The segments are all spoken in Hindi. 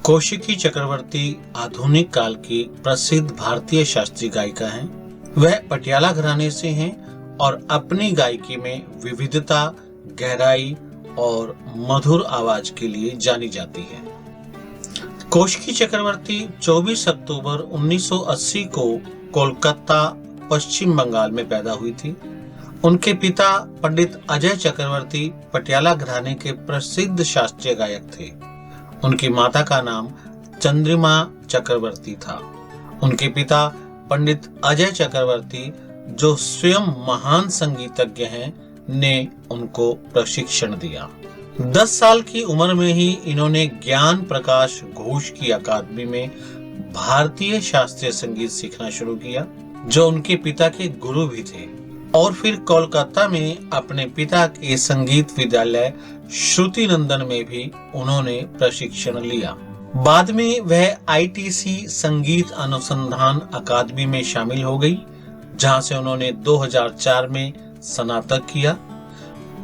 कौशिकी चक्रवर्ती आधुनिक काल की प्रसिद्ध भारतीय शास्त्रीय गायिका हैं। वह पटियाला घराने से हैं और अपनी गायकी में विविधता, गहराई और मधुर आवाज के लिए जानी जाती है। कौशिकी चक्रवर्ती 24 अक्टूबर 1980 को कोलकाता, पश्चिम बंगाल में पैदा हुई थी। उनके पिता पंडित अजय चक्रवर्ती पटियाला घराने के प्रसिद्ध शास्त्रीय गायक थे। उनकी माता का नाम चंद्रिमा चक्रवर्ती था। उनके पिता पंडित अजय चक्रवर्ती, जो स्वयं महान संगीतज्ञ हैं, ने उनको प्रशिक्षण दिया। 10 साल की उम्र में ही इन्होंने ज्ञान प्रकाश घोष की अकादमी में भारतीय शास्त्रीय संगीत सीखना शुरू किया, जो उनके पिता के गुरु भी थे, और फिर कोलकाता में अपने पिता के संगीत विद्यालय श्रुति नंदन में भी उन्होंने प्रशिक्षण लिया। बाद में वह आईटीसी संगीत अनुसंधान अकादमी में शामिल हो गई, जहां से उन्होंने 2004 में स्नातक किया।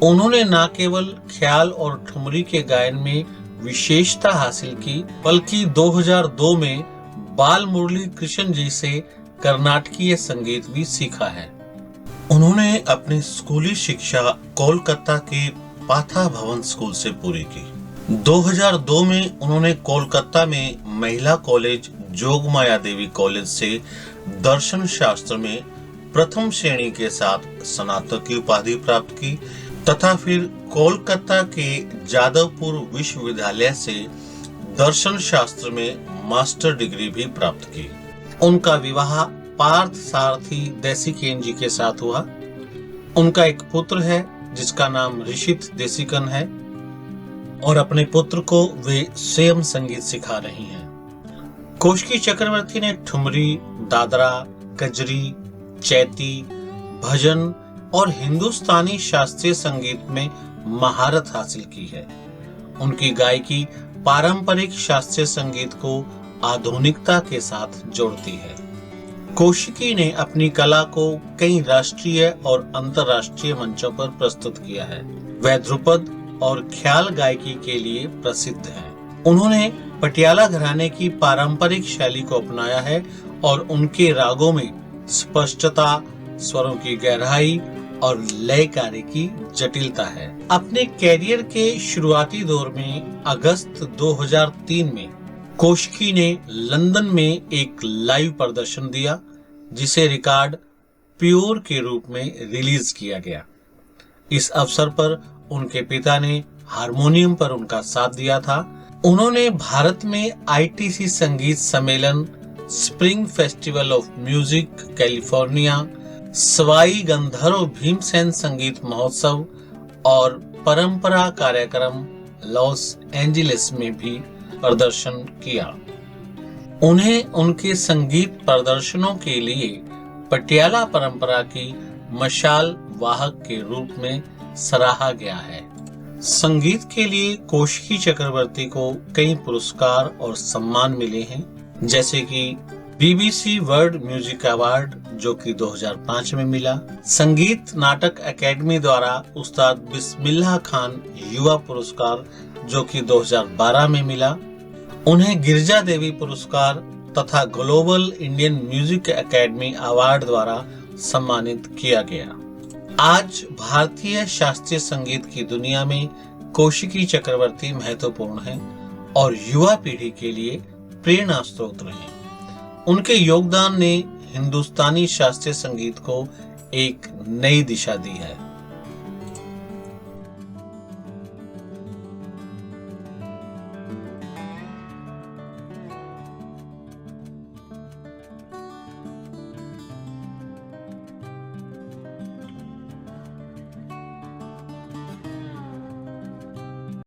उन्होंने न केवल ख्याल और ठुमरी के गायन में विशेषता हासिल की, बल्कि 2002 में बाल मुरली कृष्ण जी से कर्नाटकीय संगीत भी सीखा है। उन्होंने अपनी स्कूली शिक्षा कोलकाता के पाथा भवन स्कूल से पूरी की। 2002 में उन्होंने कोलकाता में महिला कॉलेज जोगमाया देवी कॉलेज से दर्शन शास्त्र में प्रथम श्रेणी के साथ स्नातक की उपाधि प्राप्त की तथा फिर कोलकाता के जादवपुर विश्वविद्यालय से दर्शन शास्त्र में मास्टर डिग्री भी प्राप्त की। उनका विवाह पार्थ सारथी देसिकेन जी के साथ हुआ। उनका एक पुत्र है जिसका नाम ऋषित देसिकन है और अपने पुत्र को वे स्वयं संगीत सिखा रही हैं। कौशिकी चक्रवर्ती ने ठुमरी, दादरा, कजरी, चैती, भजन और हिंदुस्तानी शास्त्रीय संगीत में महारत हासिल की है। उनकी गायकी पारंपरिक शास्त्रीय संगीत को आधुनिकता के साथ जोड़ती है। कौशिकी ने अपनी कला को कई राष्ट्रीय और अंतर्राष्ट्रीय मंचों पर प्रस्तुत किया है। वह ध्रुपद और ख्याल गायकी के लिए प्रसिद्ध है। उन्होंने पटियाला घराने की पारंपरिक शैली को अपनाया है और उनके रागों में स्पष्टता, स्वरों की गहराई और लयकारी की जटिलता है। अपने कैरियर के शुरुआती दौर में अगस्त 2003 में कौशिकी ने लंदन में एक लाइव प्रदर्शन दिया, जिसे रिकॉर्ड प्योर के रूप में रिलीज किया गया। इस अवसर पर उनके पिता ने हारमोनियम पर उनका साथ दिया था। उन्होंने भारत में आईटीसी संगीत सम्मेलन, spring festival of music California, Sawai Gandharva Bhimsen संगीत महोत्सव और परंपरा कार्यक्रम लॉस एंजिल्स में भी प्रदर्शन किया। उन्हें उनके संगीत प्रदर्शनों के लिए पटियाला परंपरा की मशाल वाहक के रूप में सराहा गया है। संगीत के लिए कौशिकी चक्रवर्ती को कई पुरस्कार और सम्मान मिले हैं, जैसे कि बीबीसी वर्ल्ड म्यूजिक अवार्ड, जो कि 2005 में मिला, संगीत नाटक एकेडमी द्वारा उस्ताद बिस्मिल्लाह खान युवा पुरस्कार, जो कि 2012 में मिला। उन्हें गिरजा देवी पुरस्कार तथा global Indian music academy award द्वारा सम्मानित किया गया। आज भारतीय शास्त्रीय संगीत की दुनिया में कौशिकी चक्रवर्ती महत्वपूर्ण हैं और युवा पीढ़ी के लिए प्रेरणा स्रोत हैं। उनके योगदान ने हिंदुस्तानी शास्त्रीय संगीत को एक नई दिशा दी है।